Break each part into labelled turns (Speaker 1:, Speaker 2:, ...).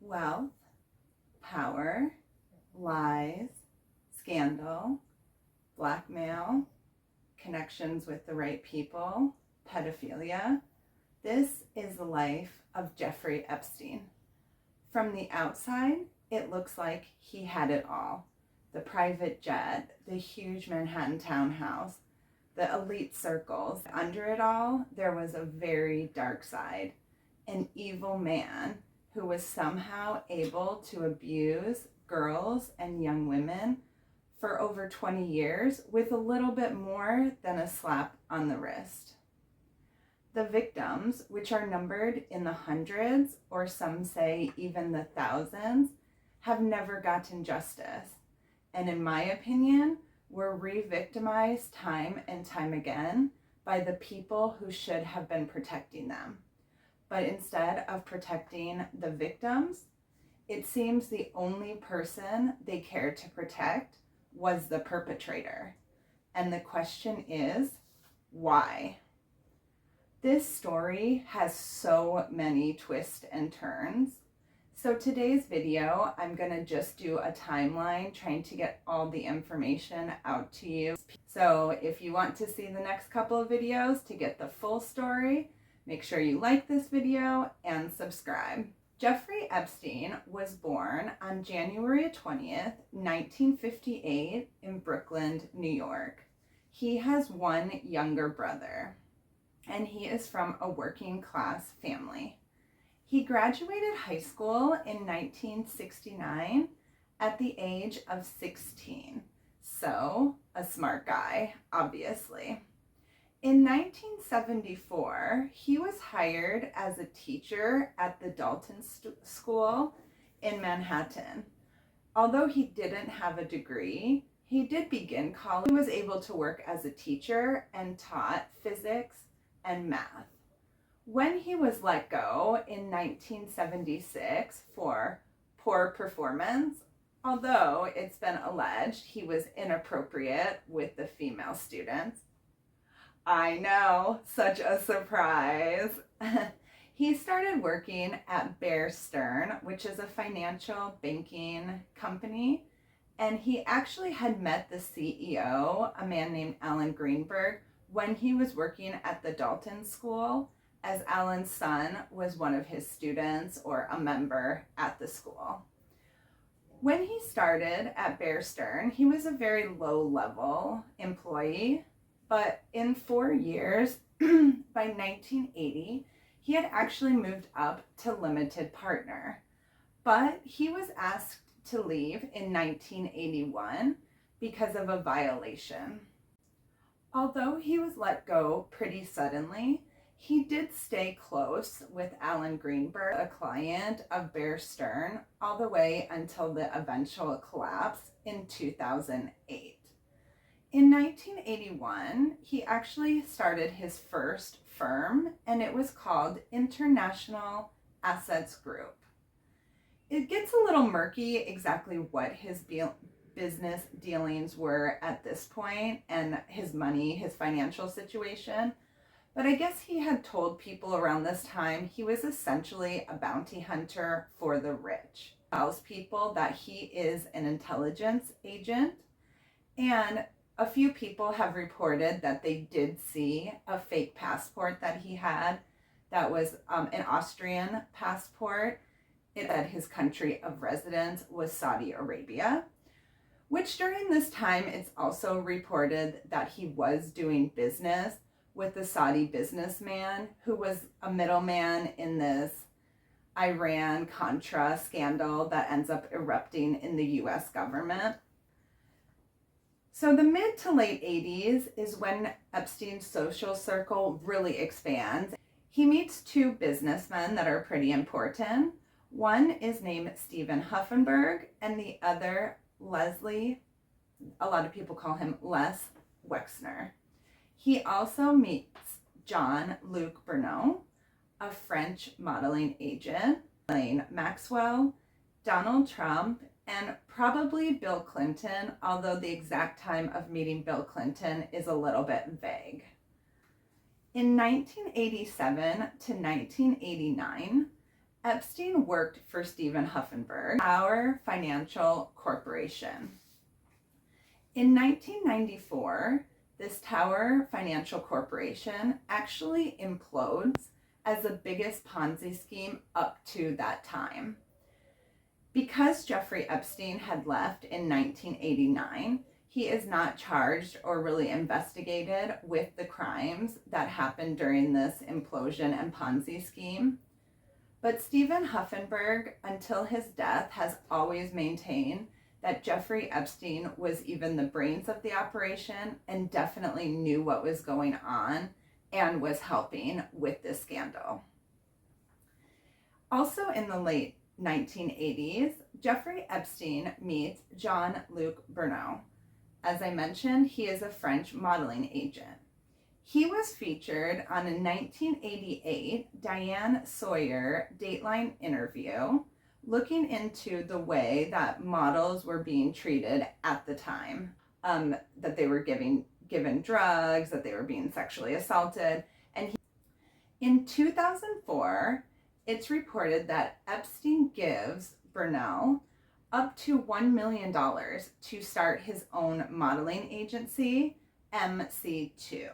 Speaker 1: wealth, power, lies, scandal, blackmail, connections with the right people, pedophilia. This is the life of Jeffrey Epstein. From the outside, it looks like he had it all. The private jet, the huge Manhattan townhouse, the elite circles. Under it all, there was a very dark side, an evil man who was somehow able to abuse girls and young women for over 20 years with a little bit more than a slap on the wrist. The victims, which are numbered in the hundreds, or some say even the thousands, have never gotten justice. And in my opinion, were re-victimized time and time again by the people who should have been protecting them. But instead of protecting the victims, it seems the only person they cared to protect was the perpetrator. And the question is, why? This story has so many twists and turns. So today's video, I'm gonna just do a timeline trying to get all the information out to you. So if you want to see the next couple of videos to get the full story, make sure you like this video and subscribe. Jeffrey Epstein was born on January 20th, 1958 in Brooklyn, New York. He has one younger brother, and he is from a working class family. He graduated high school in 1969 at the age of 16. So, a smart guy, obviously. In 1974, he was hired as a teacher at the Dalton School in Manhattan. Although he didn't have a degree, he did begin college. He was able to work as a teacher and taught physics and math. When he was let go in 1976 for poor performance, although it's been alleged he was inappropriate with the female students. I know, such a surprise. He started working at Bear Stearns, which is a financial banking company, and he actually had met the CEO, a man named Alan Greenberg, when he was working at the Dalton School, as Alan's son was one of his students or a member at the school. When he started at Bear Stearns, he was a very low-level employee, but in 4 years, by 1980, he had actually moved up to limited partner. But he was asked to leave in 1981 because of a violation. Although he was let go pretty suddenly, he did stay close with Alan Greenberg, a client of Bear Stearns, all the way until the eventual collapse in 2008. In 1981, he actually started his first firm, and it was called International Assets Group. It gets a little murky exactly what his business dealings were at this point and his money, his financial situation. But I guess he had told people around this time he was essentially a bounty hunter for the rich. He tells people that he is an intelligence agent, and a few people have reported that they did see a fake passport that he had that was an Austrian passport. It said his country of residence was Saudi Arabia, which during this time it's also reported that he was doing business with the Saudi businessman who was a middleman in this Iran-Contra scandal that ends up erupting in the US government. So the mid to late 80s is when Epstein's social circle really expands. He meets two businessmen that are pretty important. One is named Stephen Huffenberg and the other Leslie, a lot of people call him Les Wexner. He also meets Jean-Luc Bernot, a French modeling agent, Elaine Maxwell, Donald Trump, and probably Bill Clinton, although the exact time of meeting Bill Clinton is a little bit vague. In 1987 to 1989, Epstein worked for Stephen Huffenberg, Tower Financial Corporation. In 1994, this Tower Financial Corporation actually implodes as the biggest Ponzi scheme up to that time. Because Jeffrey Epstein had left in 1989, he is not charged or really investigated with the crimes that happened during this implosion and Ponzi scheme. But Stephen Huffenberg, until his death, has always maintained that Jeffrey Epstein was even the brains of the operation and definitely knew what was going on and was helping with this scandal. Also in the late 1980s, Jeffrey Epstein meets Jean-Luc Bernot. As I mentioned, he is a French modeling agent. He was featured on a 1988 Diane Sawyer Dateline interview looking into the way that models were being treated at the time, that they were given drugs, that they were being sexually assaulted. And in 2004, it's reported that Epstein gives Bernal up to $1 million to start his own modeling agency, MC2.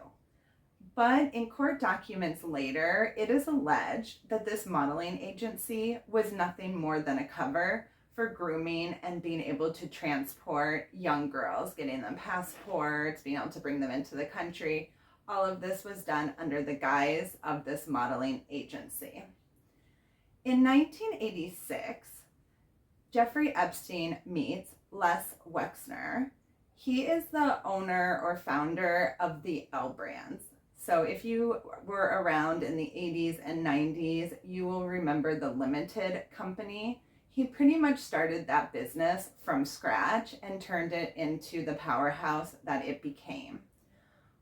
Speaker 1: But in court documents later, it is alleged that this modeling agency was nothing more than a cover for grooming and being able to transport young girls, getting them passports, being able to bring them into the country. All of this was done under the guise of this modeling agency. In 1986, Jeffrey Epstein meets Les Wexner. He is the owner or founder of the L Brands. So if you were around in the 80s and 90s, you will remember the Limited company. He pretty much started that business from scratch and turned it into the powerhouse that it became.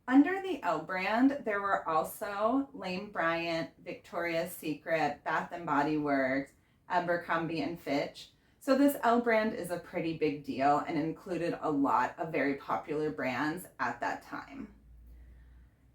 Speaker 1: Under the L brand, there were also Lane Bryant, Victoria's Secret, Bath & Body Works, Abercrombie and Fitch. So this L brand is a pretty big deal and included a lot of very popular brands at that time.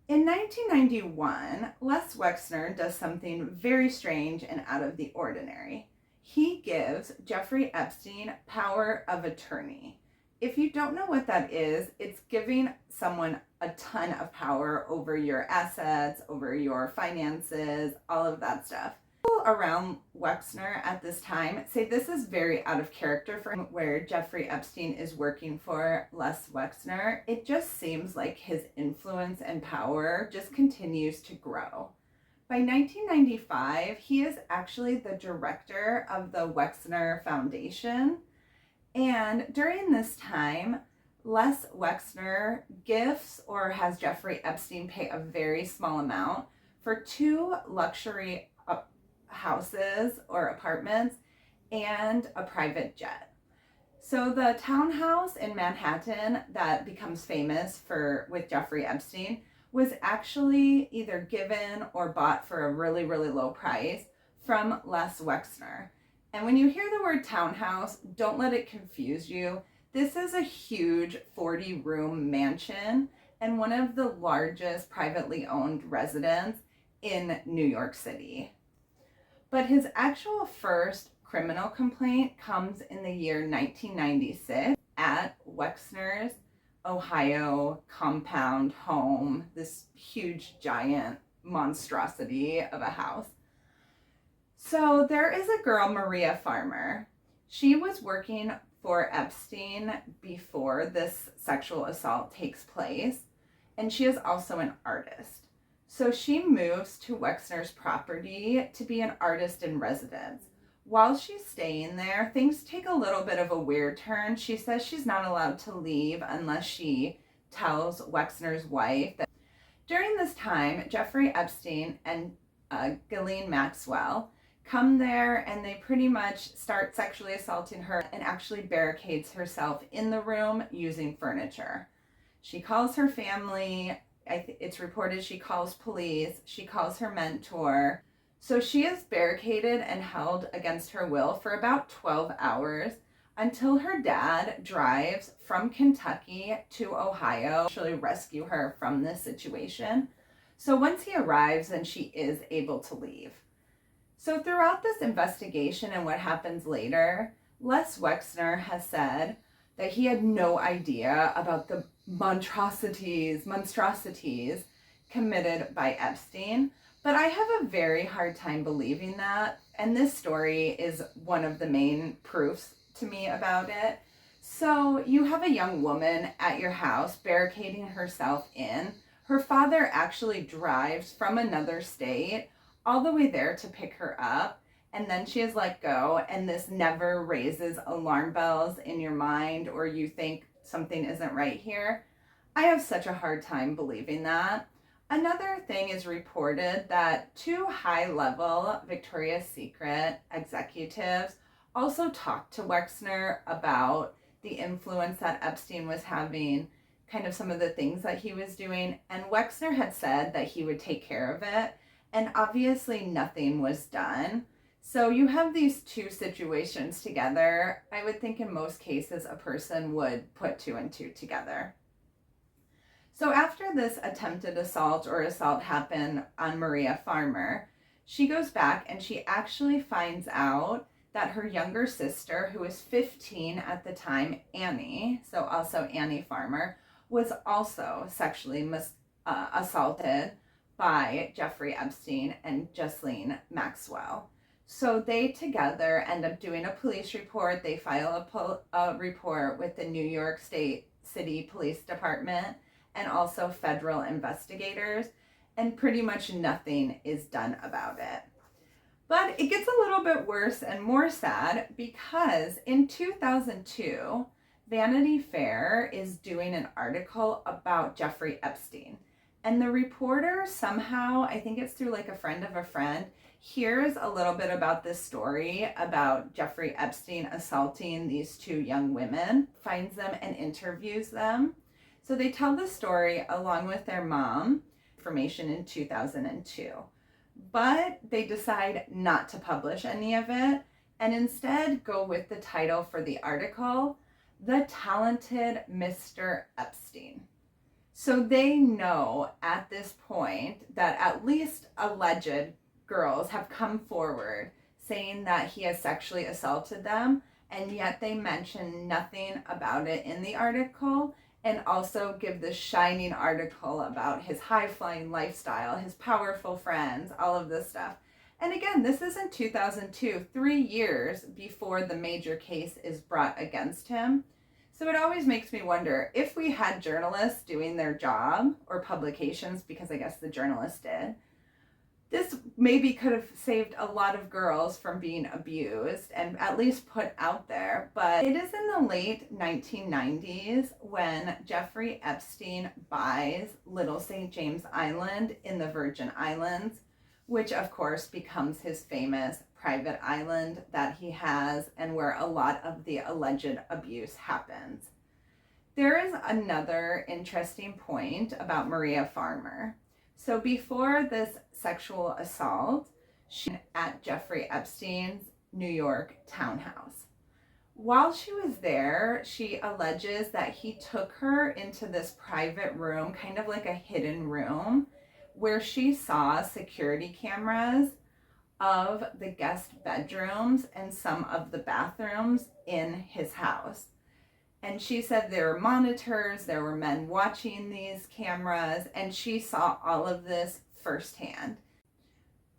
Speaker 1: In 1991, Les Wexner does something very strange and out of the ordinary. He gives Jeffrey Epstein power of attorney. If you don't know what that is, it's giving someone a ton of power over your assets, over your finances, all of that stuff. People around Wexner at this time say this is very out of character for him, where Jeffrey Epstein is working for Les Wexner. It just seems like his influence and power just continues to grow. By 1995, he is actually the director of the Wexner Foundation. And during this time, Les Wexner gifts or has Jeffrey Epstein pay a very small amount for 2 luxury houses or apartments and a private jet. So the townhouse in Manhattan that becomes famous with Jeffrey Epstein was actually either given or bought for a really, really low price from Les Wexner. And when you hear the word townhouse, don't let it confuse you. This is a huge 40-room mansion and one of the largest privately owned residences in New York City. But his actual first criminal complaint comes in the year 1996 at Wexner's Ohio compound home, this huge giant monstrosity of a house. So there is a girl, Maria Farmer. She was working for Epstein before this sexual assault takes place, and she is also an artist. So she moves to Wexner's property to be an artist in residence. While she's staying there, things take a little bit of a weird turn. She says she's not allowed to leave unless she tells Wexner's wife that. During this time, Jeffrey Epstein and Ghislaine Maxwell come there and they pretty much start sexually assaulting her and actually barricades herself in the room using furniture. She calls her family. It's reported she calls police. She calls her mentor. So she is barricaded and held against her will for about 12 hours until her dad drives from Kentucky to Ohio to actually rescue her from this situation. So once he arrives, then she is able to leave. So throughout this investigation and what happens later, Les Wexner has said that he had no idea about the monstrosities committed by Epstein. But I have a very hard time believing that. And this story is one of the main proofs to me about it. So you have a young woman at your house barricading herself in. Her father actually drives from another state all the way there to pick her up. And then she is let go, and this never raises alarm bells in your mind, or you think something isn't right here. I have such a hard time believing that. Another thing is reported that 2 high-level Victoria's Secret executives also talked to Wexner about the influence that Epstein was having, kind of some of the things that he was doing, and Wexner had said that he would take care of it, and obviously nothing was done. So you have these 2 situations together. I would think in most cases a person would put 2 and 2 together. So after this attempted assault happened on Maria Farmer, she goes back and she actually finds out that her younger sister, who was 15 at the time, Annie, so also Annie Farmer, was also sexually assaulted by Jeffrey Epstein and Ghislaine Maxwell. So they together end up doing a police report. They file a report with the New York City Police Department and also federal investigators, and pretty much nothing is done about it. But it gets a little bit worse and more sad because in 2002, Vanity Fair is doing an article about Jeffrey Epstein. And the reporter somehow, I think it's through like a friend of a friend, hears a little bit about this story about Jeffrey Epstein assaulting these 2 young women, finds them and interviews them. So they tell the story along with their mom, information in 2002. But they decide not to publish any of it and instead go with the title for the article, The Talented Mr. Epstein. So they know at this point that at least alleged girls have come forward saying that he has sexually assaulted them, and yet they mention nothing about it in the article, and also give this shining article about his high-flying lifestyle, his powerful friends, all of this stuff. And again, this is in 2002, 3 years before the major case is brought against him. So it always makes me wonder, if we had journalists doing their job, or publications, because I guess the journalists did, this maybe could have saved a lot of girls from being abused and at least put out there. But it is in the late 1990s when Jeffrey Epstein buys Little St. James Island in the Virgin Islands, which of course becomes his famous private island that he has and where a lot of the alleged abuse happens. There is another interesting point about Maria Farmer. So before this sexual assault, she was at Jeffrey Epstein's New York townhouse. While she was there, she alleges that he took her into this private room, kind of like a hidden room, where she saw security cameras of the guest bedrooms and some of the bathrooms in his house. And she said there were monitors, there were men watching these cameras, and she saw all of this firsthand.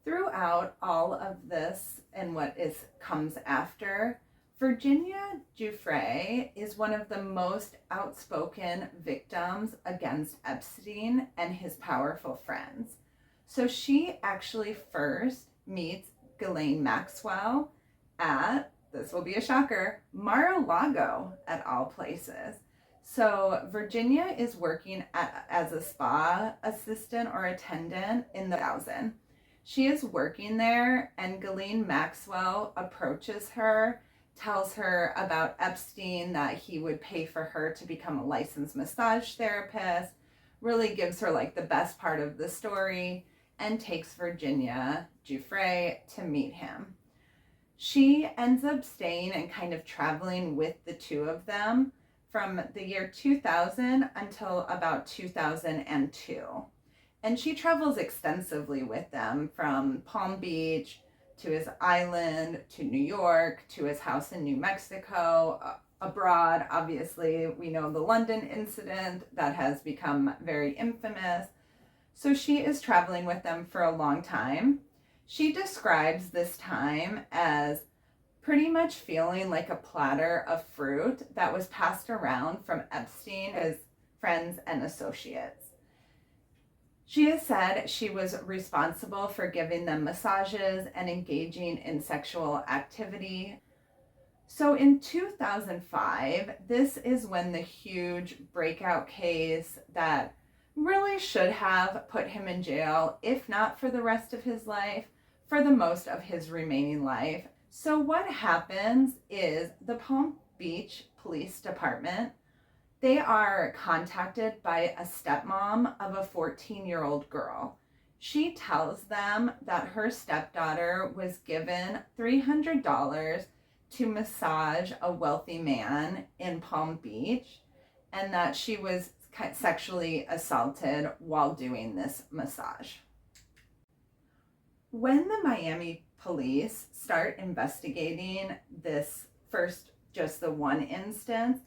Speaker 1: Throughout all of this and what comes after, Virginia Giuffre is one of the most outspoken victims against Epstein and his powerful friends. So she actually first meets Ghislaine Maxwell at, this will be a shocker, Mar-a-Lago at all places. So Virginia is working as a spa assistant or attendant in the 2000. She is working there, and Ghislaine Maxwell approaches her, tells her about Epstein, that he would pay for her to become a licensed massage therapist, really gives her like the best part of the story, and takes Virginia Giuffre to meet him. She ends up staying and kind of traveling with the 2 of them from the year 2000 until about 2002. And she travels extensively with them from Palm Beach to his island, to New York, to his house in New Mexico, abroad. Obviously, we know the London incident that has become very infamous. So she is traveling with them for a long time. She describes this time as pretty much feeling like a platter of fruit that was passed around from Epstein, his friends and associates. She has said she was responsible for giving them massages and engaging in sexual activity. So in 2005, this is when the huge breakout case that really should have put him in jail, if not for the rest of his life, for the most of his remaining life. So what happens is the Palm Beach Police Department, they are contacted by a stepmom of a 14-year-old girl. She tells them that her stepdaughter was given $300 to massage a wealthy man in Palm Beach, and that she was sexually assaulted while doing this massage. When the Miami police start investigating this first, just the one instance,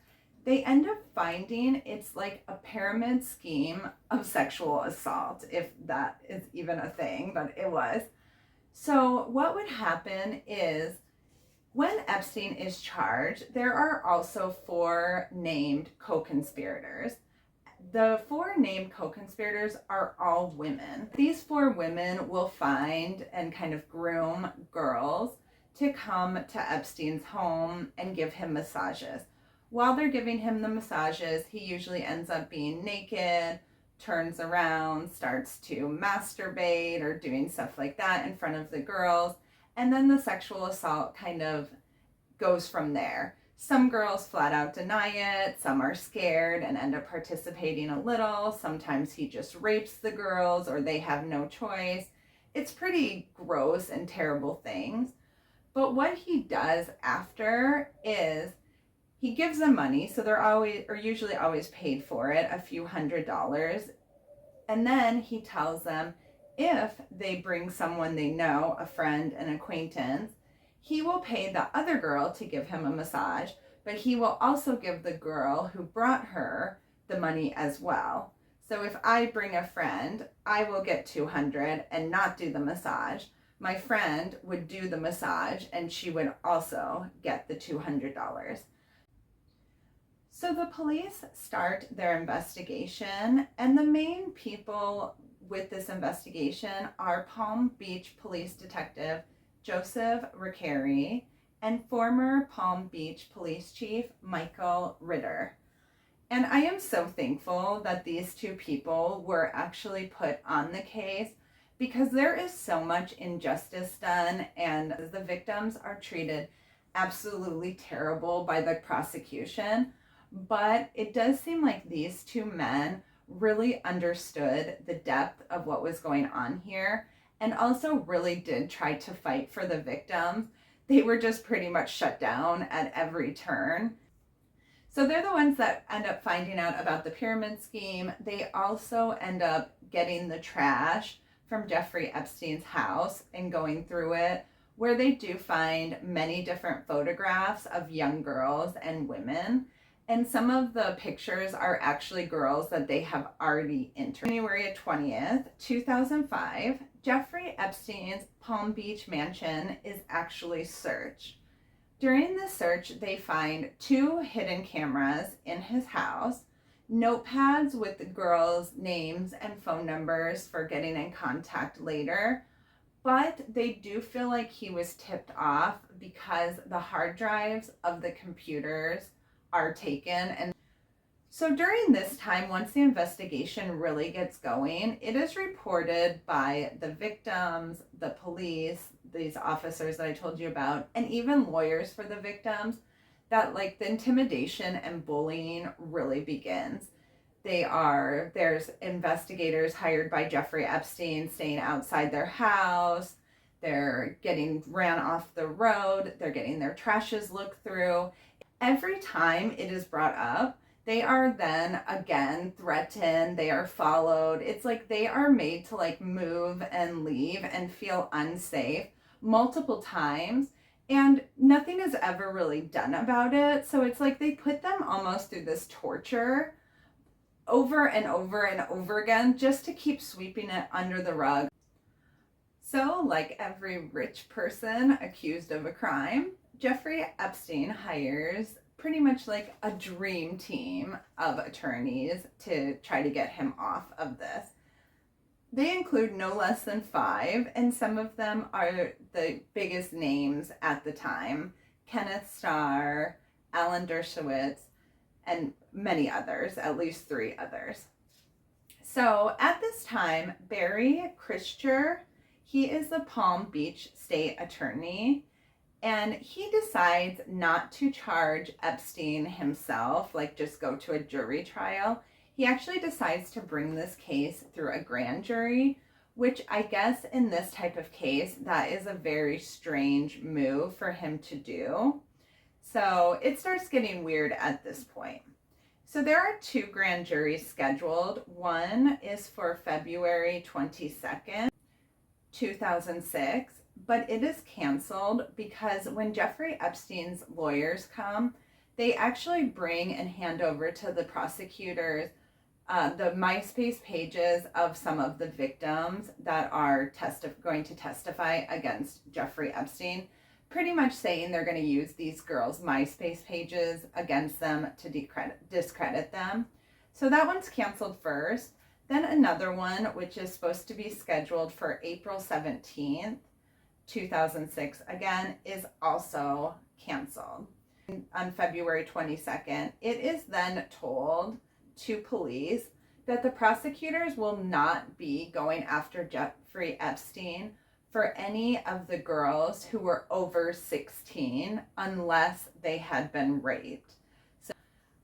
Speaker 1: they end up finding it's like a pyramid scheme of sexual assault, if that is even a thing, but it was. So what would happen is when Epstein is charged, there are also 4 named co-conspirators. The 4 named co-conspirators are all women. These 4 women will find and kind of groom girls to come to Epstein's home and give him massages. While they're giving him the massages, he usually ends up being naked, turns around, starts to masturbate or doing stuff like that in front of the girls. And then the sexual assault kind of goes from there. Some girls flat out deny it, some are scared and end up participating a little. Sometimes he just rapes the girls or they have no choice. It's pretty gross and terrible things. But what he does after is he gives them money, so they're usually always paid for it, a few $100s. And then he tells them if they bring someone they know, a friend, an acquaintance, he will pay the other girl to give him a massage, but he will also give the girl who brought her the money as well. So if I bring a friend, I will get $200 and not do the massage. My friend would do the massage and she would also get the $200. So the police start their investigation, and the main people with this investigation are Palm Beach Police Detective Joseph Recarey and former Palm Beach Police Chief Michael Ritter. And I am so thankful that these 2 people were actually put on the case, because there is so much injustice done and the victims are treated absolutely terrible by the prosecution. But it does seem like these 2 men really understood the depth of what was going on here and also really did try to fight for the victims. They were just pretty much shut down at every turn. So they're the ones that end up finding out about the pyramid scheme. They also end up getting the trash from Jeffrey Epstein's house and going through it, where they do find many different photographs of young girls and women. And some of the pictures are actually girls that they have already interviewed. January 20th, 2005, Jeffrey Epstein's Palm Beach mansion is actually searched. During the search, they find 2 hidden cameras in his house, notepads with the girls' names and phone numbers for getting in contact later. But they do feel like he was tipped off because the hard drives of the computers are taken. And so during this time, once the investigation really gets going, it is reported by the victims, the police, these officers that I told you about, and even lawyers for the victims, that like the intimidation and bullying really begins. There's investigators hired by Jeffrey Epstein staying outside their house. They're getting ran off the road. They're getting their trashes looked through. Every time it is brought up, they are then again threatened. They are followed. It's like they are made to like move and leave and feel unsafe multiple times, and nothing is ever really done about it. So it's like they put them almost through this torture over and over and over again just to keep sweeping it under the rug. So, like every rich person accused of a crime, Jeffrey Epstein hires pretty much like a dream team of attorneys to try to get him off of this. They include no less than 5, and some of them are the biggest names at the time: Kenneth Starr, Alan Dershowitz, and many others, at least 3 others. So at this time, Barry Christier, he is the Palm Beach state attorney, and he decides not to charge Epstein himself, like just go to a jury trial. He actually decides to bring this case through a grand jury, which I guess in this type of case, that is a very strange move for him to do. So it starts getting weird at this point. So there are 2 grand juries scheduled. One is for February 22nd, 2006, but it is canceled because when Jeffrey Epstein's lawyers come, they actually bring and hand over to the prosecutors the MySpace pages of some of the victims that are going to testify against Jeffrey Epstein, pretty much saying they're going to use these girls' MySpace pages against them to discredit them. So that one's canceled first. Then another one, which is supposed to be scheduled for April 17th, 2006, again, is also canceled. On February 22nd, it is then told to police that the prosecutors will not be going after Jeffrey Epstein for any of the girls who were over 16 unless they had been raped. So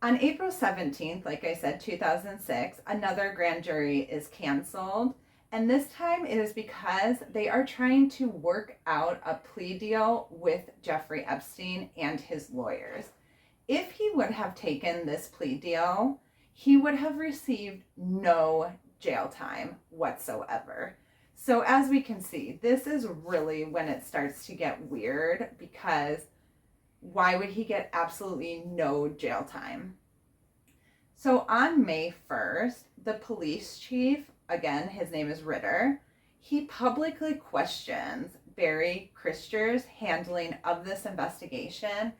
Speaker 1: on April 17th, like I said, 2006, another grand jury is canceled. And this time it is because they are trying to work out a plea deal with Jeffrey Epstein and his lawyers. If he would have taken this plea deal, he would have received no jail time whatsoever. So as we can see, this is really when it starts to get weird, because why would he get absolutely no jail time? So on May 1st, the police chief, again, his name is Ritter, he publicly questions Barry Christier's handling of this investigation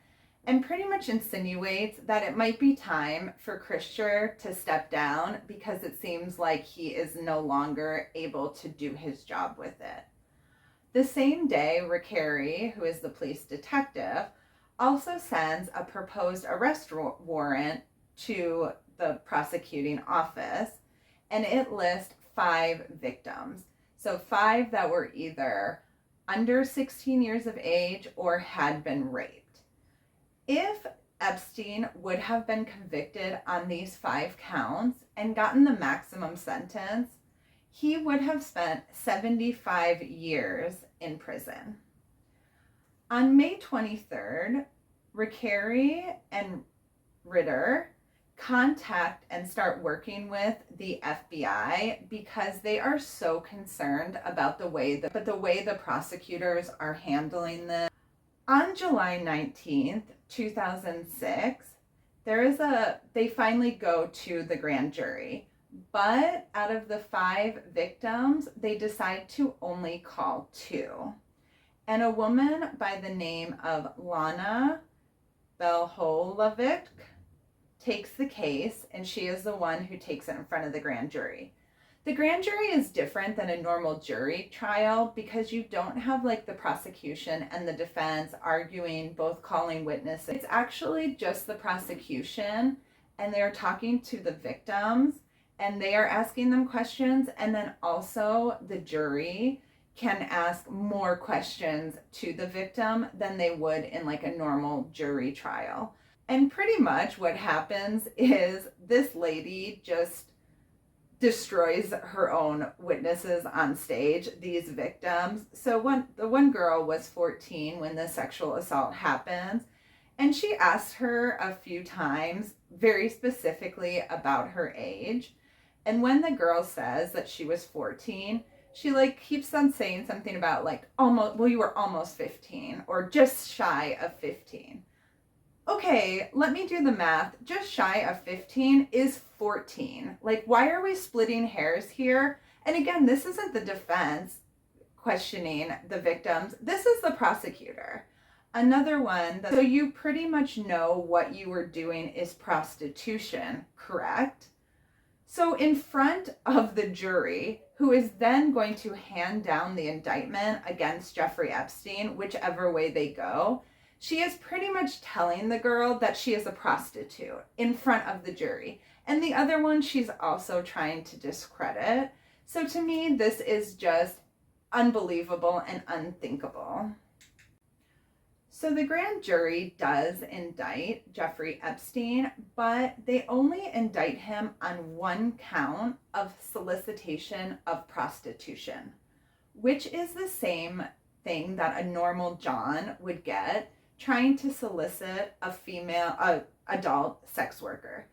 Speaker 1: and pretty much insinuates that it might be time for Christier to step down because it seems like he is no longer able to do his job with it. The same day, Rickeri, who is the police detective, also sends a proposed arrest warrant to the prosecuting office, and it lists 5 victims. So 5 that were either under 16 years of age or had been raped. If Epstein would have been convicted on these 5 counts and gotten the maximum sentence, he would have spent 75 years in prison. On May 23rd, Rickeri and Ritter contact and start working with the FBI because they are so concerned about the way the prosecutors are handling this. On July 19th, 2006, they finally go to the grand jury, but out of the 5 victims, they decide to only call 2. And a woman by the name of Lana Belholovic takes the case, and she is the one who takes it in front of the grand jury. The grand jury is different than a normal jury trial because you don't have like the prosecution and the defense arguing, both calling witnesses. It's actually just the prosecution, and they're talking to the victims and they are asking them questions, and then also the jury can ask more questions to the victim than they would in like a normal jury trial. And pretty much what happens is this lady just destroys her own witnesses on stage, these victims. So the one girl was 14 when the sexual assault happens, and she asked her a few times very specifically about her age. And when the girl says that she was 14, She like keeps on saying something about like almost, well, you were almost 15 or just shy of 15. Okay, let me do the math. Just shy of 15 is 14. Like, why are we splitting hairs here? And again, this isn't the defense questioning the victims. This is the prosecutor. Another one, so you pretty much know what you were doing is prostitution, correct? So in front of the jury, who is then going to hand down the indictment against Jeffrey Epstein, whichever way they go, she is pretty much telling the girl that she is a prostitute in front of the jury. And the other one, she's also trying to discredit. So to me, this is just unbelievable and unthinkable. So the grand jury does indict Jeffrey Epstein, but they only indict him on one count of solicitation of prostitution, which is the same thing that a normal John would get trying to solicit a adult sex worker.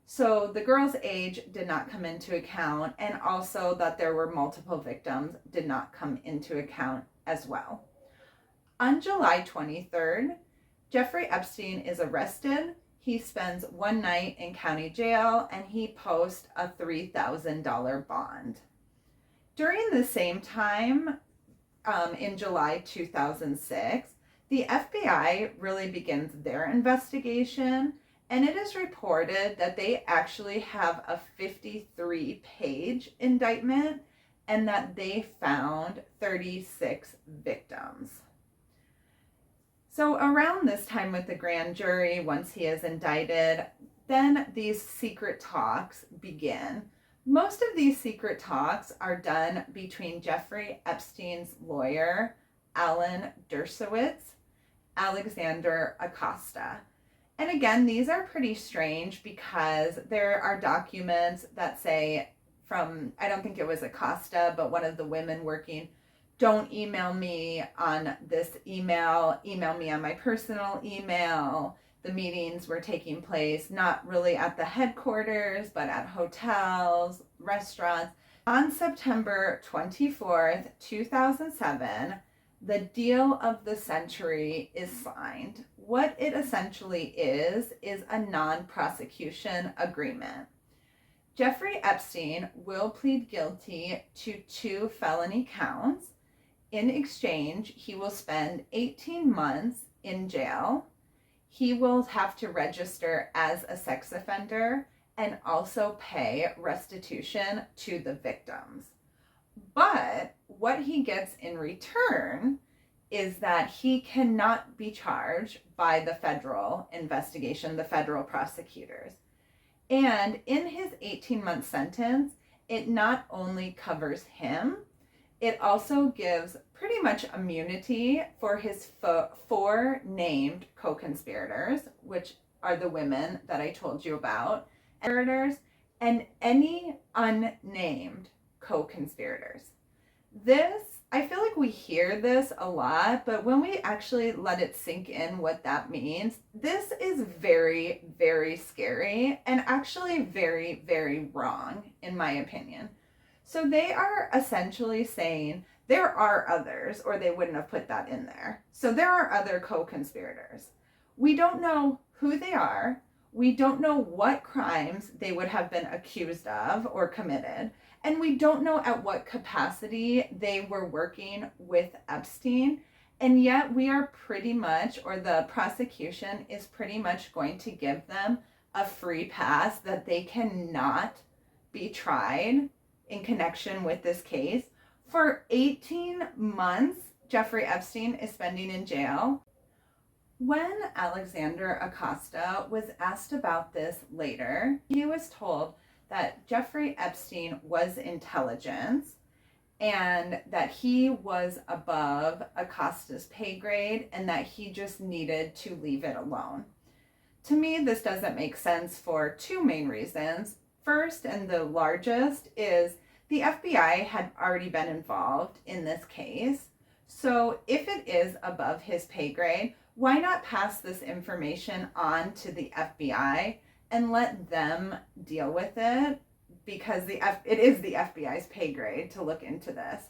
Speaker 1: So the girl's age did not come into account, and also that there were multiple victims did not come into account as well. On July 23rd, Jeffrey Epstein is arrested. He spends one night in county jail and he posts a $3,000 bond. During the same time, in July 2006, the FBI really begins their investigation, and it is reported that they actually have a 53-page indictment and that they found 36 victims. So around this time with the grand jury, once he is indicted, then these secret talks begin. Most of these secret talks are done between Jeffrey Epstein's lawyer, Alan Dershowitz, Alexander Acosta. And again, these are pretty strange because there are documents that say from, I don't think it was Acosta, but one of the women working, don't email me on this email me on my personal email. The meetings were taking place not really at the headquarters, but at hotels, restaurants. On September 24th, 2007, the deal of the century is signed. What it essentially is a non-prosecution agreement. Jeffrey Epstein will plead guilty to 2 felony counts. In exchange, he will spend 18 months in jail. He will have to register as a sex offender and also pay restitution to the victims. But what he gets in return is that he cannot be charged by the federal investigation, the federal prosecutors. And in his 18-month sentence, it not only covers him, it also gives pretty much immunity for his 4 named co-conspirators, which are the women that I told you about, and any unnamed co-conspirators. This, I feel like we hear this a lot, but when we actually let it sink in what that means, this is very, very scary and actually very, very wrong, in my opinion. So they are essentially saying there are others, or they wouldn't have put that in there. So there are other co-conspirators. We don't know who they are. We don't know what crimes they would have been accused of or committed. And we don't know at what capacity they were working with Epstein. And yet we are pretty much, or the prosecution is pretty much going to give them a free pass that they cannot be tried in connection with this case. For 18 months, Jeffrey Epstein is spending in jail. When Alexander Acosta was asked about this later, he was told that Jeffrey Epstein was intelligence and that he was above Acosta's pay grade and that he just needed to leave it alone. To me, this doesn't make sense for 2 main reasons. First, and the largest, is the FBI had already been involved in this case. So if it is above his pay grade, why not pass this information on to the FBI and let them deal with it because it is the FBI's pay grade to look into this.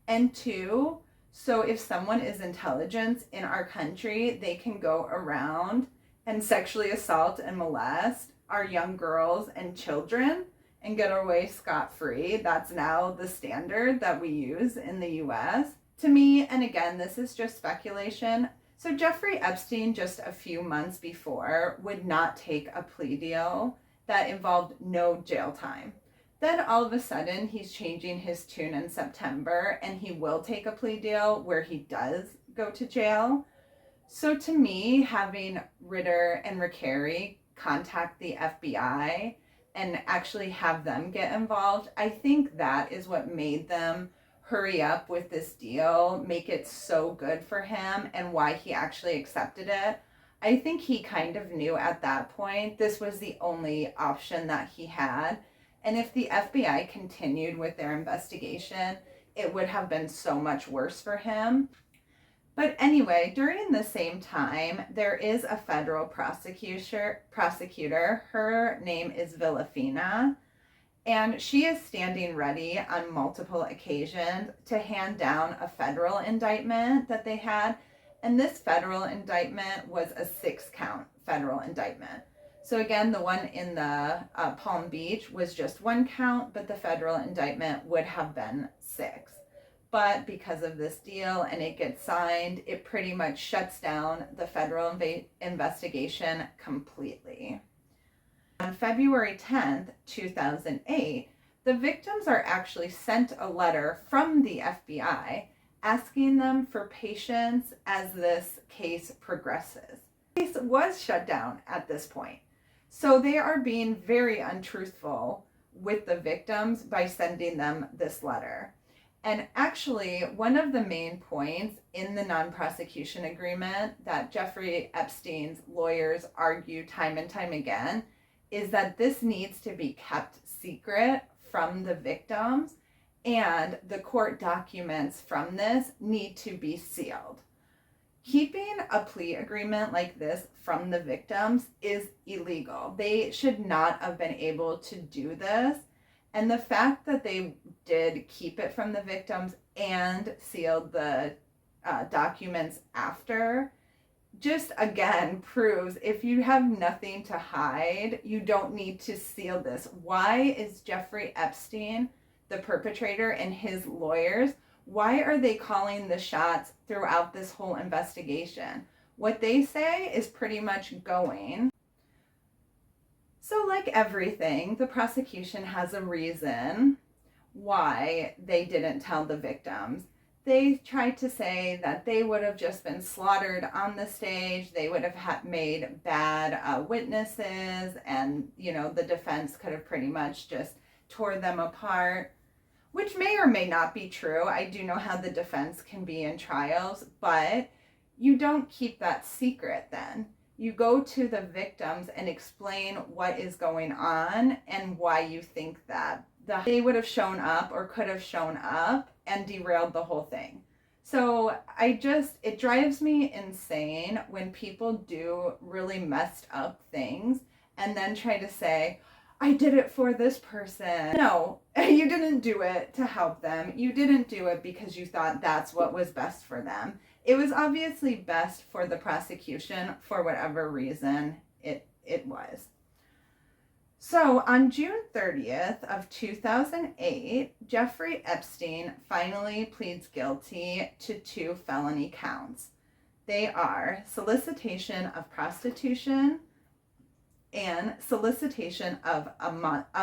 Speaker 1: And two, so if someone is intelligent in our country, they can go around and sexually assault and molest our young girls and children and get away scot-free. That's now the standard that we use in the US. To me, and again, this is just speculation, so Jeffrey Epstein just a few months before would not take a plea deal that involved no jail time. Then all of a sudden he's changing his tune in September and he will take a plea deal where he does go to jail. So to me, having Ritter and Recarey contact the FBI and actually have them get involved, I think that is what made them hurry up with this deal, make it so good for him, and why he actually accepted it. I think he kind of knew at that point this was the only option that he had. And if the FBI continued with their investigation, it would have been so much worse for him. But anyway, during the same time, there is a federal prosecutor. Her name is Villafina, and she is standing ready on multiple occasions to hand down a federal indictment that they had. And this federal indictment was a 6-count federal indictment. So again, the one in the Palm Beach was just 1 count, but the federal indictment would have been 6. But because of this deal and it gets signed, it pretty much shuts down the federal investigation completely. On February 10th, 2008, the victims are actually sent a letter from the FBI asking them for patience as this case progresses. The case was shut down at this point. So they are being very untruthful with the victims by sending them this letter. And actually, one of the main points in the non-prosecution agreement that Jeffrey Epstein's lawyers argue time and time again is that this needs to be kept secret from the victims, and the court documents from this need to be sealed. Keeping a plea agreement like this from the victims is illegal. They should not have been able to do this. And the fact that they did keep it from the victims and sealed the documents after just again proves if you have nothing to hide, you don't need to seal this. Why is Jeffrey Epstein, the perpetrator, and his lawyers, why are they calling the shots throughout this whole investigation? What they say is pretty much going. So like everything, the prosecution has a reason why they didn't tell the victims. They tried to say that they would have just been slaughtered on the stage. They would have made bad witnesses, and, the defense could have pretty much just tore them apart, which may or may not be true. I do know how the defense can be in trials, but you don't keep that secret then. You go to the victims and explain what is going on and why you think that they would have shown up or could have shown up and derailed the whole thing. So it drives me insane when people do really messed up things and then try to say, I did it for this person. No, you didn't do it to help them. You didn't do it because you thought that's what was best for them. It was obviously best for the prosecution for whatever reason it was. So on June 30th of 2008, Jeffrey Epstein finally pleads guilty to 2 felony counts. They are solicitation of prostitution and solicitation of a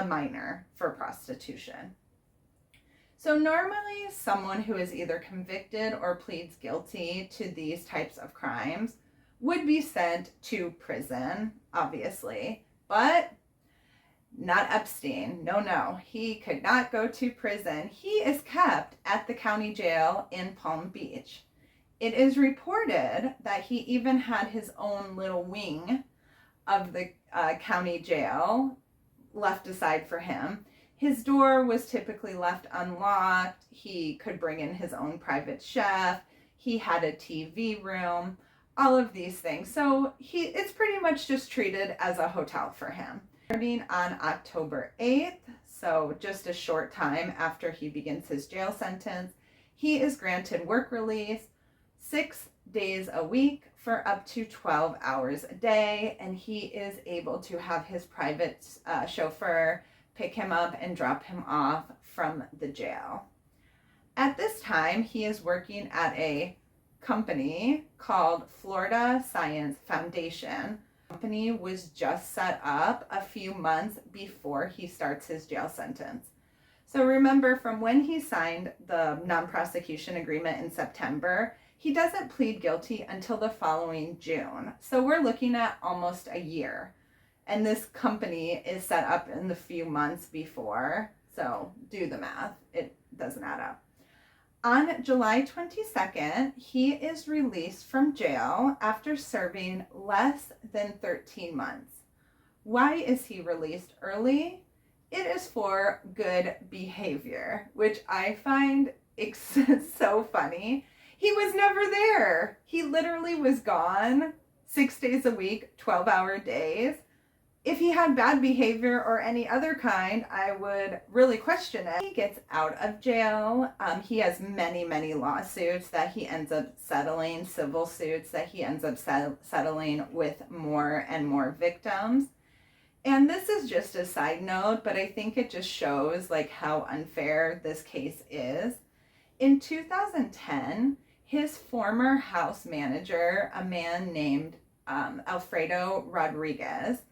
Speaker 1: minor for prostitution. So normally someone who is either convicted or pleads guilty to these types of crimes would be sent to prison, obviously, but not Epstein. No, he could not go to prison. He is kept at the county jail in Palm Beach. It is reported that he even had his own little wing of the county jail left aside for him. His door was typically left unlocked. He could bring in his own private chef. He had a TV room, all of these things. So it's pretty much just treated as a hotel for him. Starting on October 8th, so just a short time after he begins his jail sentence, he is granted work release 6 days a week for up to 12 hours a day, and he is able to have his private chauffeur pick him up and drop him off from the jail. At this time, he is working at a company called Florida Science Foundation. The company was just set up a few months before he starts his jail sentence. So remember, from when he signed the non-prosecution agreement in September, he doesn't plead guilty until the following June. So we're looking at almost a year. And this company is set up in the few months before. So do the math. It doesn't add up. On July 22nd, he is released from jail after serving less than 13 months. Why is he released early? It is for good behavior, which I find so funny. He was never there. He literally was gone 6 days a week, 12-hour days. If he had bad behavior or any other kind, I would really question it. He gets out of jail. He has many lawsuits that he ends up settling, civil suits that he ends up settling with more and more victims. And this is just a side note, but I think it just shows like how unfair this case is. In 2010, his former house manager, a man named Alfredo Rodriguez,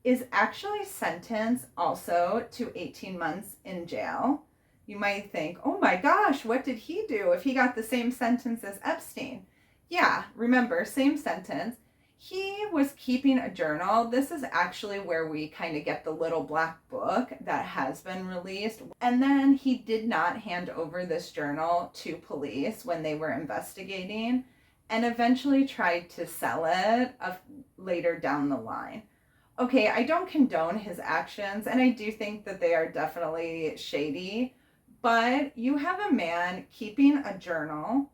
Speaker 1: is actually sentenced also to 18 months in jail. You might think, oh my gosh, what did he do if he got the same sentence as Epstein? Yeah, remember, same sentence. He was keeping a journal. This is actually where we kind of get the little black book that has been released. And then he did not hand over this journal to police when they were investigating, and eventually tried to sell it later down the line. Okay, I don't condone his actions, and I do think that they are definitely shady, but you have a man keeping a journal,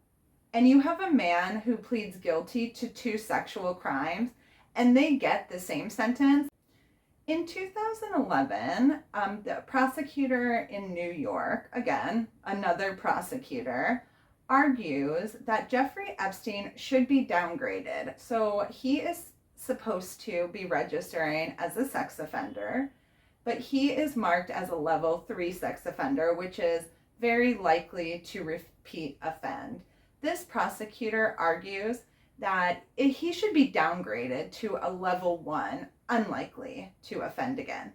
Speaker 1: and you have a man who pleads guilty to 2 sexual crimes, and they get the same sentence. In 2011, the prosecutor in New York, again, another prosecutor, argues that Jeffrey Epstein should be downgraded. So he is supposed to be registering as a sex offender, but he is marked as a level 3 sex offender, which is very likely to repeat offend. This prosecutor argues that he should be downgraded to a level 1, unlikely to offend again.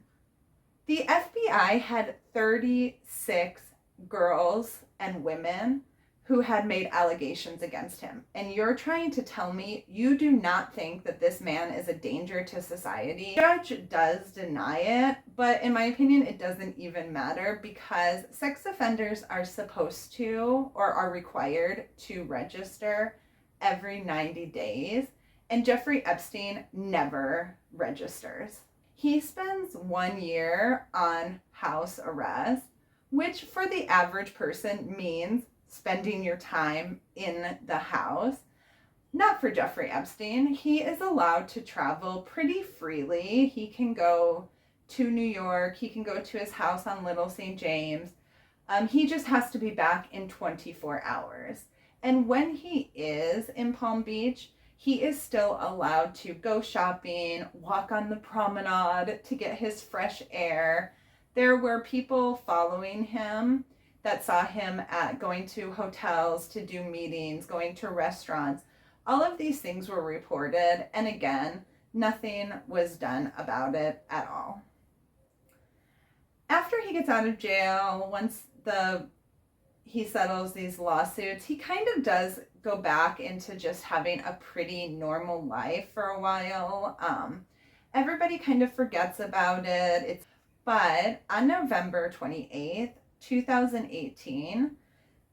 Speaker 1: The FBI had 36 girls and women who had made allegations against him. And you're trying to tell me you do not think that this man is a danger to society? The judge does deny it, but in my opinion, it doesn't even matter, because sex offenders are supposed to, or are required to, register every 90 days. And Jeffrey Epstein never registers. He spends 1 year on house arrest, which for the average person means spending your time in the house. Not for Jeffrey Epstein. He is allowed to travel pretty freely. He can go to New York. He can go to his house on Little St. James. He just has to be back in 24 hours. And when he is in Palm Beach, he is still allowed to go shopping, walk on the promenade to get his fresh air. There were people following him that saw him going to hotels to do meetings, going to restaurants. All of these things were reported, and again, nothing was done about it at all. After he gets out of jail, once he settles these lawsuits, he kind of does go back into just having a pretty normal life for a while. Everybody kind of forgets about it. But on November 28th, 2018,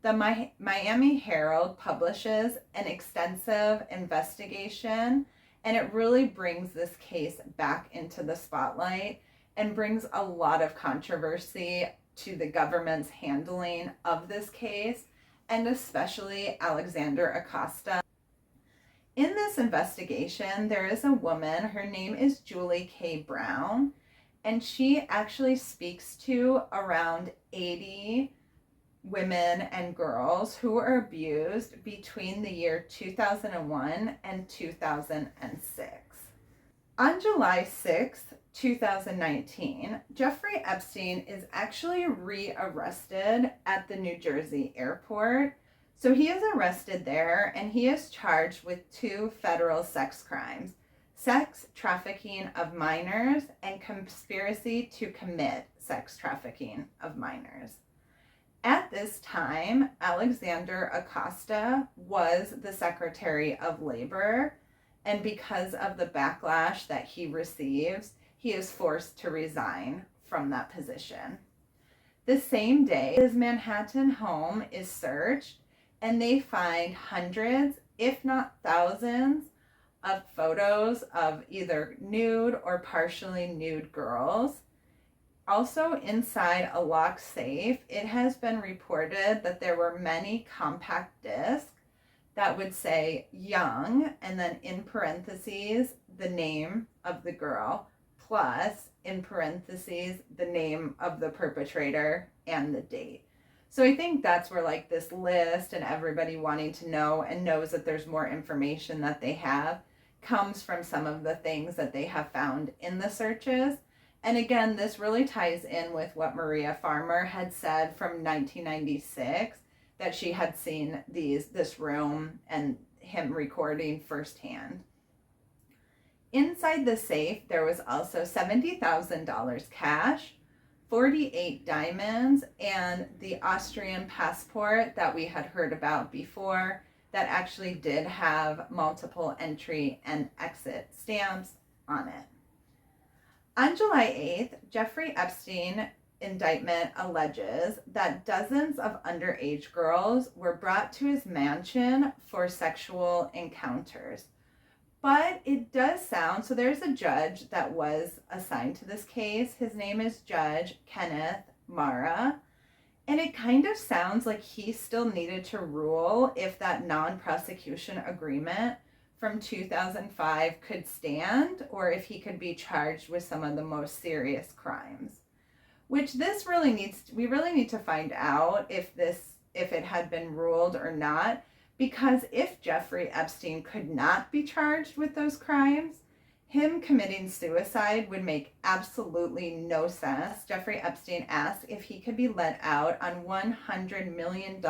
Speaker 1: the Miami Herald publishes an extensive investigation, and it really brings this case back into the spotlight and brings a lot of controversy to the government's handling of this case, and especially Alexander Acosta. In this investigation, there is a woman, her name is Julie K. Brown, and she actually speaks to around 80 women and girls who were abused between the year 2001 and 2006. On July 6th, 2019, Jeffrey Epstein is actually re-arrested at the New Jersey airport. So he is arrested there and he is charged with 2 federal sex crimes: sex trafficking of minors and conspiracy to commit sex trafficking of minors. At this time, Alexander Acosta was the Secretary of Labor, and because of the backlash that he receives, he is forced to resign from that position. The same day, his Manhattan home is searched, and they find hundreds, if not thousands, of photos of either nude or partially nude girls. Also, inside a locked safe, it has been reported that there were many compact discs that would say young, and then in parentheses, the name of the girl, plus in parentheses, the name of the perpetrator and the date. So I think that's where like this list and everybody wanting to know and knows that there's more information that they have comes from some of the things that they have found in the searches. And again, this really ties in with what Maria Farmer had said from 1996, that she had seen this room and him recording firsthand. Inside the safe, there was also $70,000 cash, 48 diamonds, and the Austrian passport that we had heard about before that actually did have multiple entry and exit stamps on it. On July 8th, Jeffrey Epstein indictment alleges that dozens of underage girls were brought to his mansion for sexual encounters. But it does sound, so there's a judge that was assigned to this case. His name is Judge Kenneth Mara. And it kind of sounds like he still needed to rule if that non-prosecution agreement from 2005 could stand, or if he could be charged with some of the most serious crimes. Which this really we really need to find out if it had been ruled or not, because if Jeffrey Epstein could not be charged with those crimes, him committing suicide would make absolutely no sense. Jeffrey Epstein asked if he could be let out on $100 million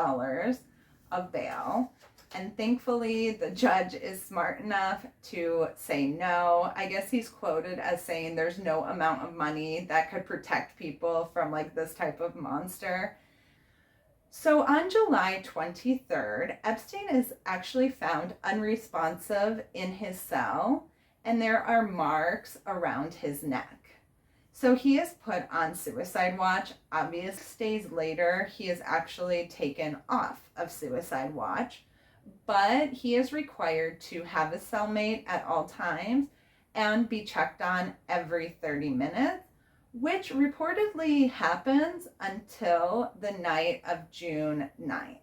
Speaker 1: of bail. And thankfully, the judge is smart enough to say no. I guess he's quoted as saying there's no amount of money that could protect people from like this type of monster. So on July 23rd, Epstein is actually found unresponsive in his cell, and there are marks around his neck. So he is put on suicide watch. Obviously, days later, he is actually taken off of suicide watch. But he is required to have a cellmate at all times and be checked on every 30 minutes, which reportedly happens until the night of June 9th.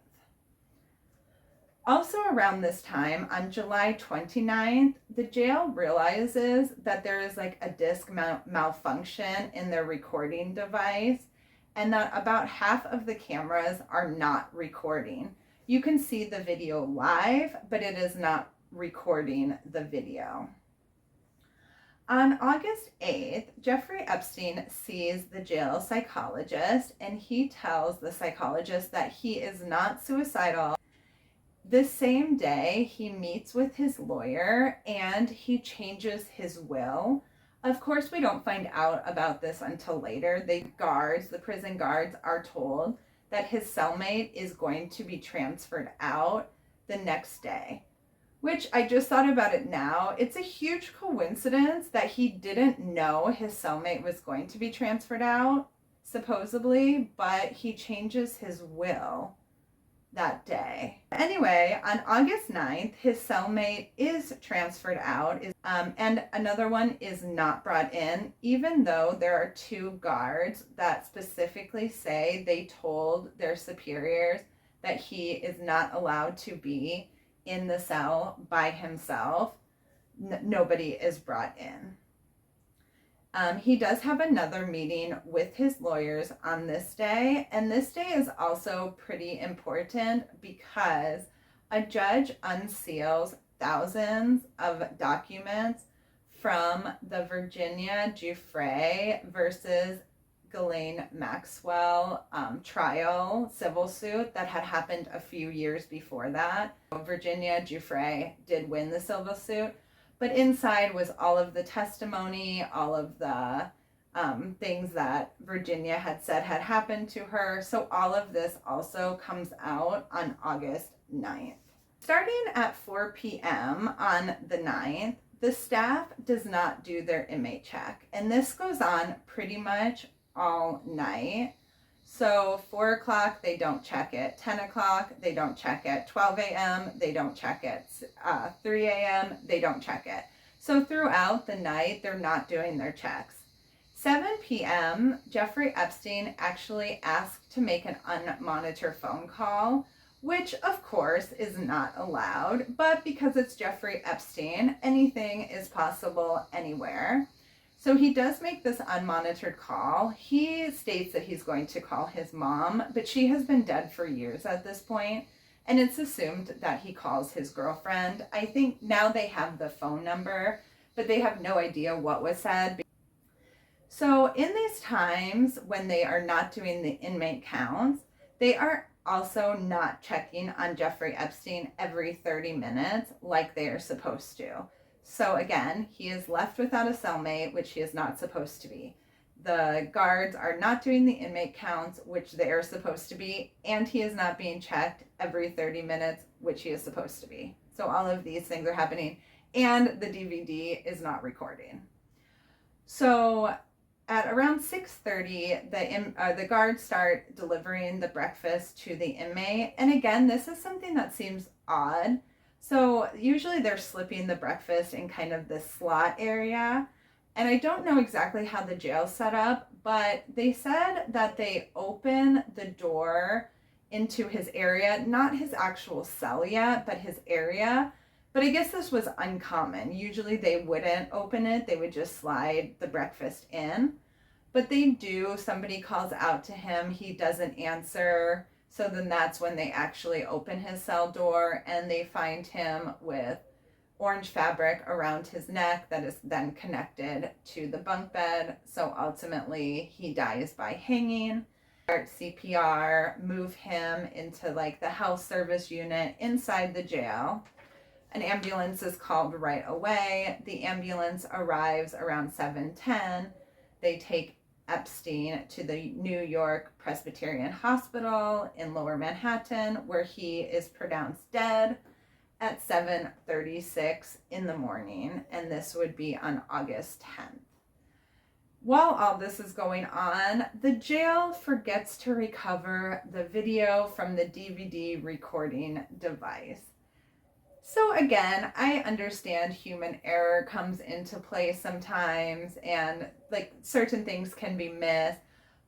Speaker 1: Also around this time, on July 29th, the jail realizes that there is like a disk malfunction in their recording device, and that about half of the cameras are not recording. You can see the video live, but it is not recording the video. On August 8th, Jeffrey Epstein sees the jail psychologist, and he tells the psychologist that he is not suicidal. The same day, he meets with his lawyer and he changes his will. Of course, we don't find out about this until later. The prison guards are told that his cellmate is going to be transferred out the next day, which I just thought about it now. It's a huge coincidence that he didn't know his cellmate was going to be transferred out, supposedly, but he changes his will that day. Anyway, on August 9th, his cellmate is transferred out, and another one is not brought in, even though there are 2 guards that specifically say they told their superiors that he is not allowed to be in the cell by himself. Nobody is brought in. He does have another meeting with his lawyers on this day, and this day is also pretty important because a judge unseals thousands of documents from the Virginia Jeffery versus Ghislaine Maxwell trial civil suit that had happened a few years before that. Virginia Jeffery did win the civil suit, but inside was all of the testimony, all of the things that Virginia had said had happened to her. So all of this also comes out on August 9th. Starting at 4 p.m. on the 9th, the staff does not do their inmate check. And this goes on pretty much all night. So 4 o'clock, they don't check it. 10 o'clock, they don't check it. 12 a.m., they don't check it. 3 a.m., they don't check it. So throughout the night, they're not doing their checks. 7 p.m., Jeffrey Epstein actually asked to make an unmonitored phone call, which of course is not allowed, but because it's Jeffrey Epstein, anything is possible anywhere. So he does make this unmonitored call. He states that he's going to call his mom, but she has been dead for years at this point, and it's assumed that he calls his girlfriend. I think now they have the phone number, but they have no idea what was said. So in these times when they are not doing the inmate counts, they are also not checking on Jeffrey Epstein every 30 minutes like they are supposed to. So again, he is left without a cellmate, which he is not supposed to be. The guards are not doing the inmate counts, which they are supposed to be, and he is not being checked every 30 minutes, which he is supposed to be. So all of these things are happening, and the DVD is not recording. So at around 6:30, the guards start delivering the breakfast to the inmate. And again, this is something that seems odd. So usually they're slipping the breakfast in kind of this slot area. And I don't know exactly how the jail's set up, but they said that they open the door into his area, not his actual cell yet, but his area. But I guess this was uncommon. Usually they wouldn't open it. They would just slide the breakfast in. But they do. Somebody calls out to him. He doesn't answer. So then that's when they actually open his cell door, and they find him with orange fabric around his neck that is then connected to the bunk bed. So ultimately he dies by hanging. Start CPR, move him into like the health service unit inside the jail. An ambulance is called right away. The ambulance arrives around 7:10. They take Epstein to the New York Presbyterian Hospital in Lower Manhattan, where he is pronounced dead at 7:36 in the morning, and this would be on August 10th. While all this is going on, the jail forgets to recover the video from the DVD recording device. So again, I understand human error comes into play sometimes, and like certain things can be missed.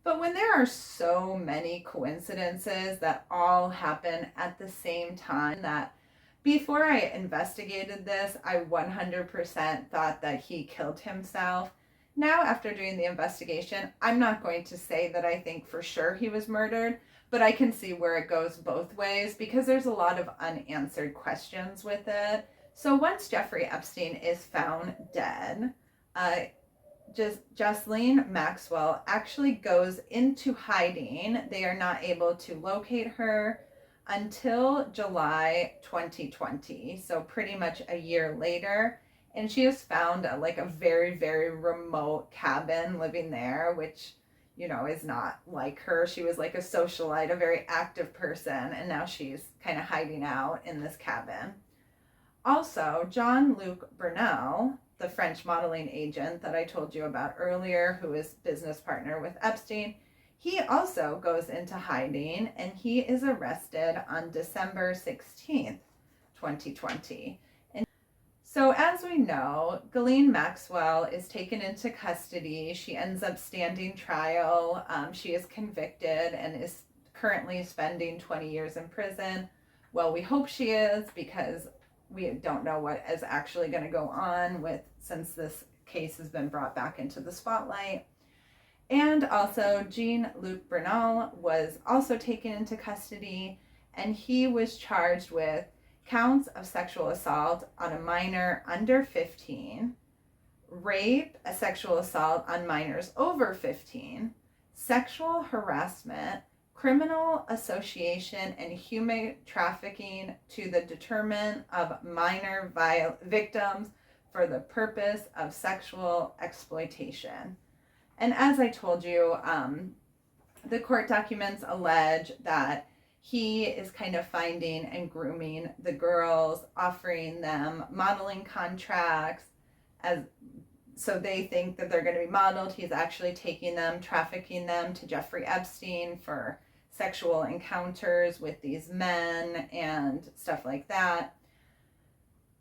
Speaker 1: But when there are so many coincidences that all happen at the same time, that before I investigated this, I 100% thought that he killed himself. Now, after doing the investigation, I'm not going to say that I think for sure he was murdered, but I can see where it goes both ways because there's a lot of unanswered questions with it. So once Jeffrey Epstein is found dead, Ghislaine Maxwell actually goes into hiding. They are not able to locate her until July 2020, so pretty much a year later. And she is found at like a very, very remote cabin living there, which, you know, is not like her. She was like a socialite, a very active person, and now she's kind of hiding out in this cabin. Also, Jean-Luc Brunel, the French modeling agent that I told you about earlier, who is business partner with Epstein, he also goes into hiding, and he is arrested on December 16th, 2020. So as we know, Ghislaine Maxwell is taken into custody. She ends up standing trial. She is convicted and is currently spending 20 years in prison. Well, we hope she is, because we don't know what is actually going to go on since this case has been brought back into the spotlight. And also, Jean-Luc Bernal was also taken into custody, and he was charged with counts of sexual assault on a minor under 15, rape, a sexual assault on minors over 15, sexual harassment, criminal association, and human trafficking to the determination of minor victims for the purpose of sexual exploitation. And as I told you, the court documents allege that he is kind of finding and grooming the girls, offering them modeling contracts, so they think that they're going to be modeled. He's actually taking them, trafficking them to Jeffrey Epstein for sexual encounters with these men and stuff like that.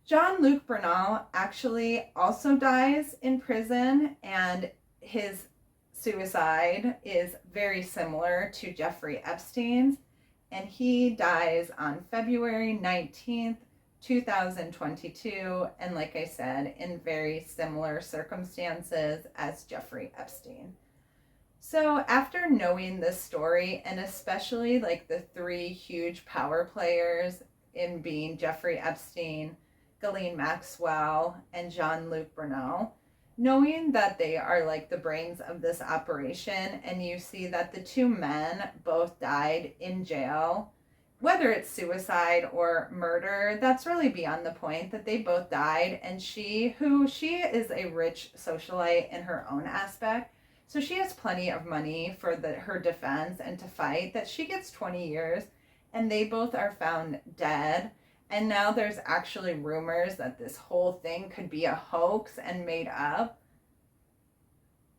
Speaker 1: Jean-Luc Bernal actually also dies in prison, and his suicide is very similar to Jeffrey Epstein's, and he dies on February 19th, 2022, and like I said, in very similar circumstances as Jeffrey Epstein. So after knowing this story, and especially like the three huge power players in being Jeffrey Epstein, Ghislaine Maxwell, and Jean-Luc Bernal, knowing that they are like the brains of this operation, and you see that the two men both died in jail, whether it's suicide or murder, that's really beyond the point, that they both died. And she is a rich socialite in her own aspect, so she has plenty of money for her defense and to fight, that she gets 20 years, and they both are found dead. And now there's actually rumors that this whole thing could be a hoax and made up.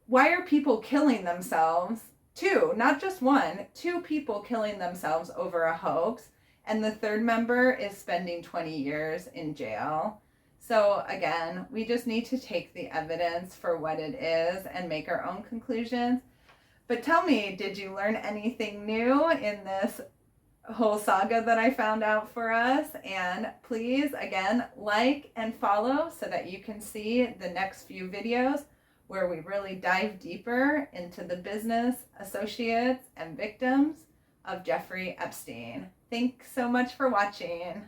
Speaker 1: Why are people killing themselves? Two, not just one, two people killing themselves over a hoax, and the third member is spending 20 years in jail. So again, we just need to take the evidence for what it is and make our own conclusions. But tell me, did you learn anything new in this whole saga that I found out for us? And please, again, like and follow so that you can see the next few videos where we really dive deeper into the business, associates, and victims of Jeffrey Epstein. Thanks so much for watching.